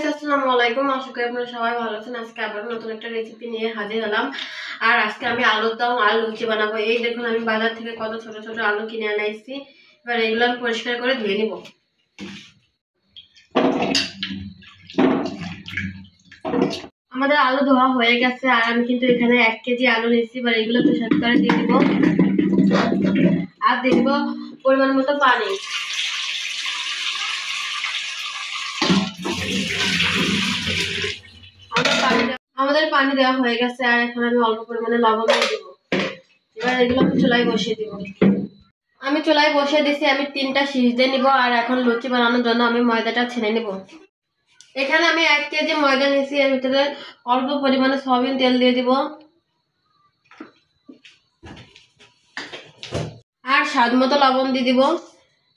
Guys, আসসালামু আলাইকুম। আশা করি আপনারা সবাই ভালো আছেন। আজকে আবার নতুন একটা রেসিপি নিয়ে হাজির হলাম। আর আজকে আমি আলুর দম আর লুচি বানাবো। এই দেখুন, আমি বাজার থেকে কত ছোট ছোট আলু কিনে আনাইছি। এবার এগুলো আমি পরিষ্কার করে ধুয়ে নিব। আমাদের আলু ধোয়া হয়ে গেছে আর আমি কিন্তু এখানে 1 কেজি আলু নিয়েছি। এবার এগুলো প্রেসার কুকারে দিয়ে দিব আর দিয়ে দিব পরিমাণ মতো পানি। আমাদের পানি দেওয়া হয়ে গেছে আর এখন আমি অল্প পরিমাণে লবণ দিয়ে দিব। এবার এগুলো আমি চুলায় বসিয়ে দিব। আমি চুলায় বসিয়ে দিছি। আমি 3টা শীষ দিয়ে নিব আর এখন লুচি বানানোর জন্য আমি ময়দাটা ছেনে নিব। এখানে আমি 1 কেজি ময়দা নিয়েছি। এর ভিতরে অল্প পরিমাণে সয়াবিন তেল দিয়ে দিব আর স্বাদ মতো লবণ দিয়ে দিব।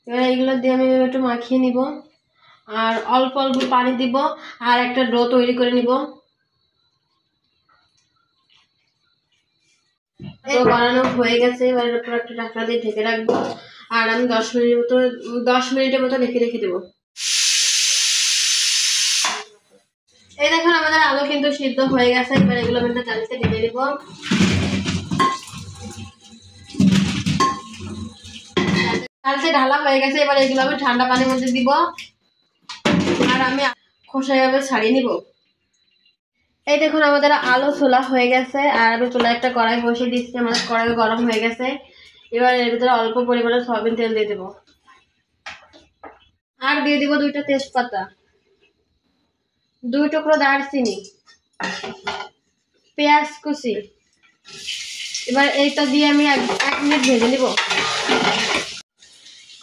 এবার এগুলো দিয়ে আমি একটু মাখিয়ে নিব আর অল্প অল্প পানি দিব আর একটা ডো তৈরি করে নিব। বানানো হয়ে গেছে। এবার এর উপর একটা ঢাকনা দিয়ে ঢেকে রাখবো আর আমি 10 মিনিটের মতো রেখে দেবো। এই দেখুন, আমাদের আলু কিন্তু সিদ্ধ হয়ে গেছে। এবার এগুলো আমি একটা জালিতে ঢেলে দিব। জালিতে ঢালা হয়ে গেছে। এবার এগুলো আমি ঠান্ডা পানির মধ্যে দিব আর আমি খোসা এভাবে ছাড়িয়ে নিব। এই দেখুন, আমাদের আলু ছোলা হয়ে গেছে আর আমি চুলায় একটা কড়াই বসিয়ে দিচ্ছি। আমাদের কড়াই গরম হয়ে গেছে। এবার এর ভিতরে অল্প পরিমাণে সয়াবিন তেল দিয়ে দেবো আর দিয়ে দিব 2টা তেজপাতা, 2 টুকরো দারচিনি, পেঁয়াজ কুচি। এবার এইটা দিয়ে আমি 1 মিনিট ভেজে নিব।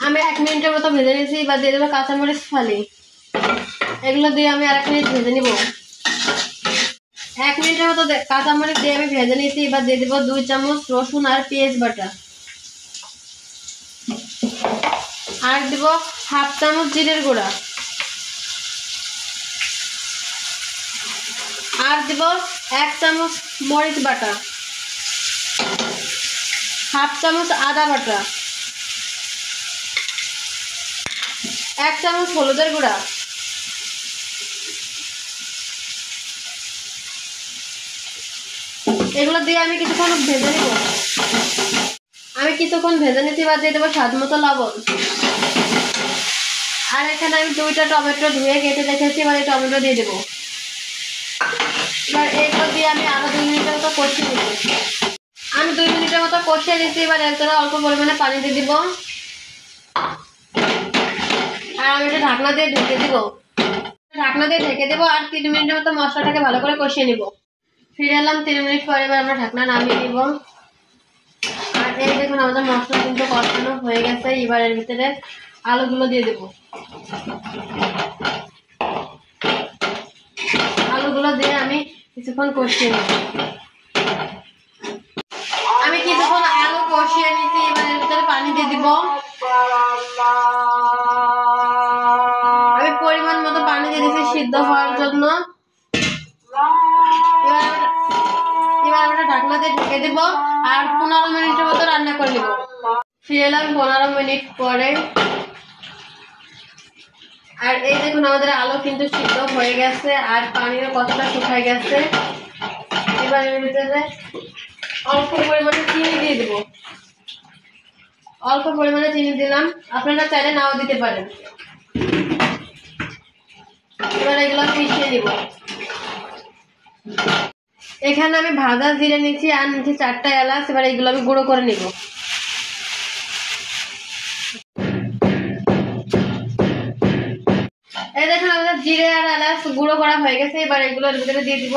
আমি 1 মিনিটের মতো ভেজে নিয়েছি। এবার দিয়ে দেবো কাঁচামরিচ ফালি। এগুলো দিয়ে আমি আর 1 মিনিট ভেজে নিব। 1 মিনিটের মতো কাঁচামরিচ দিয়ে আমি ভেজে নিয়েছি। এবার দিয়ে দেবো 2 চামচ রসুন আর পেঁয়াজ বাটা আর দিব 1/2 চামচ জিরের গুঁড়া আর দিব 1 চামচ মরিচ বাটা, 1/2 চামচ আদা বাটা, 1 চামচ হলুদের গুঁড়া। এগুলো দিয়ে আমি কিছুক্ষণ ভেজে নিব। আমি কিছুক্ষণ ভেজে নিতে এবার দিয়ে দেবো স্বাদ মতো লবণ আর এখানে আমি 2টা টমেটো ধুয়ে কেটে রেখেছি। এবার এই টমেটো দিয়ে দেবো। এবার এরপর দিয়ে আমি আরো 2 মিনিটের মতো কষিয়ে নিব। আমি 2 মিনিটের মতো কষিয়ে নিচ্ছি। এবার এর ভিতরে অল্প পরিমাণে পানি দিয়ে দিব আর আমি এটা ঢাকনা দিয়ে ঢেকে দিব। আর 3 মিনিটের মতো মশলাটাকে ভালো করে কষিয়ে নিব। ফিরে এলাম 3 মিনিট পরে। এবার আমরা ঢাকনা নামিয়ে নিব আর এই দেখুন, আমাদের মশলা কিন্তু কষানো হয়ে গেছে। এবার এর ভিতরে আলুগুলো দিয়ে দেব। আলুগুলো দিয়ে আমি কিছুক্ষণ কষিয়ে নেব। আমি কিছুক্ষণ আলু কষিয়ে নিচ্ছি। এবার এর ভিতরে পানি দিয়ে দিব। আমি পরিমাণ মতো পানি দিয়ে দিচ্ছি সিদ্ধ হওয়ার জন্য। এবার আমরা ঢাকনা দিয়ে ঢেকে দেব আর 15 মিনিটের মতো রান্না করে নেব। ফিরে এলাম 15 মিনিট পরে আর এই দেখুন, আমাদের আলু কিন্তু সিদ্ধ হয়ে গেছে আর পানিও কতটা শুকায় গেছে। এবার এর ভিতরে অল্প পরিমাণে চিনি দিয়ে দেবো। অল্প পরিমাণে চিনি দিলাম, আপনারা চাইলে নাও দিতে পারেন। এবার এগুলো মিশিয়ে নিব। এখানে আমি ভাজা জিরে নিচ্ছি আর নিচ্ছি 4টা এলাচ। এবার এগুলো আমি গুঁড়ো করে নিব। এই দেখুন, আমাদের জিরে আর এলাচ গুঁড়ো করা হয়ে গেছে। এবার এগুলোর ভিতরে দিয়ে দিব।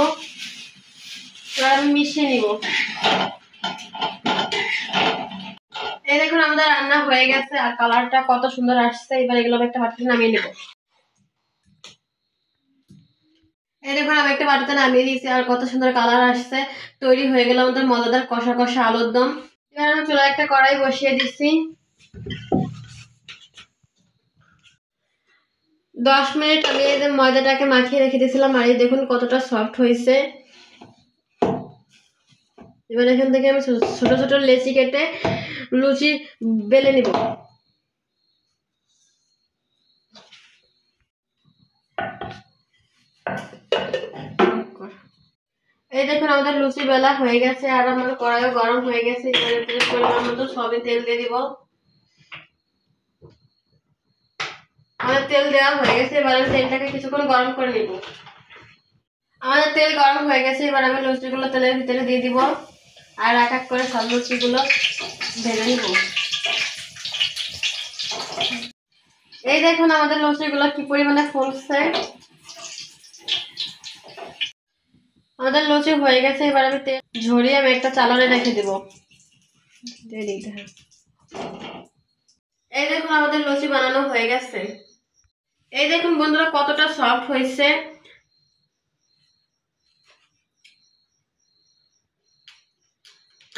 এবার আমি মিশিয়ে নিব। এই দেখুন, আমাদের রান্না হয়ে গেছে আর কালারটা কত সুন্দর আসছে। এবার এগুলো আমি একটা পাত্রে নামিয়ে নেব। এই দেখুন, আমি একটা বাটিতে নামিয়ে দিয়েছি আর কত সুন্দর কালার আসছে। তৈরি হয়ে গেল আমাদের মজাদার কষা কষা আলুর দম। এবার আমি চুলায় একটা কড়াই বসিয়ে দিচ্ছি। 10 মিনিট আমি এই যে ময়দাটাকে মাখিয়ে রেখে দিয়েছিলাম আর এই দেখুন কতটা সফট হয়েছে। এবার এখান থেকে আমি ছোট ছোট লেচি কেটে লুচি বেলে নিব। এই দেখুন আমাদের লুচি বেলা হয়ে গেছে আর আমার কড়াইও গরম হয়ে গেছে। এবারে পরিমাণ মতো সবই তেল দিয়ে দিব। আমাদের তেল দেওয়া হয়ে গেছে, এবারে তেলটাকে কিছুক্ষণ গরম করে নিব। আমাদের তেল গরম হয়ে গেছে, এবার আমি লুচিগুলো তেলের ভিতরে দিয়ে দিব আর এক এক করে সব লুচিগুলো ভেজে নিব। এই দেখুন আমাদের লুচিগুলো কি পরিমাণে ফুলছে। আমাদের লুচি হয়ে গেছে, এবার আমি তেল ঝরিয়ে আমি একটা চালনে রেখে দিব। এই দেখুন আমাদের লুচি বানানো হয়ে গেছে। এই দেখুন বন্ধুরা কতটা সফট হয়েছে।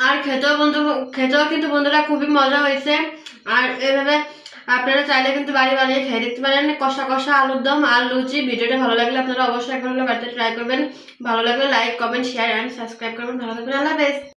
আর খেতেও কিন্তু বন্ধুরা খুবই মজা হয়েছে। আর এভাবে আপনারা চাইলে কিন্তু বাড়ি বানিয়ে খেয়ে দেখতে পারেন। কষা কষা আলুর দম আর লুচি। ভিডিওটা ভালো লাগলে আপনারা অবশ্যই একবার হলে বাড়িতে ট্রাই করবেন। ভালো লাগলে like, comment, share and subscribe করবেন। ভালো থাকবেন। আল্লাহ হাফেজ।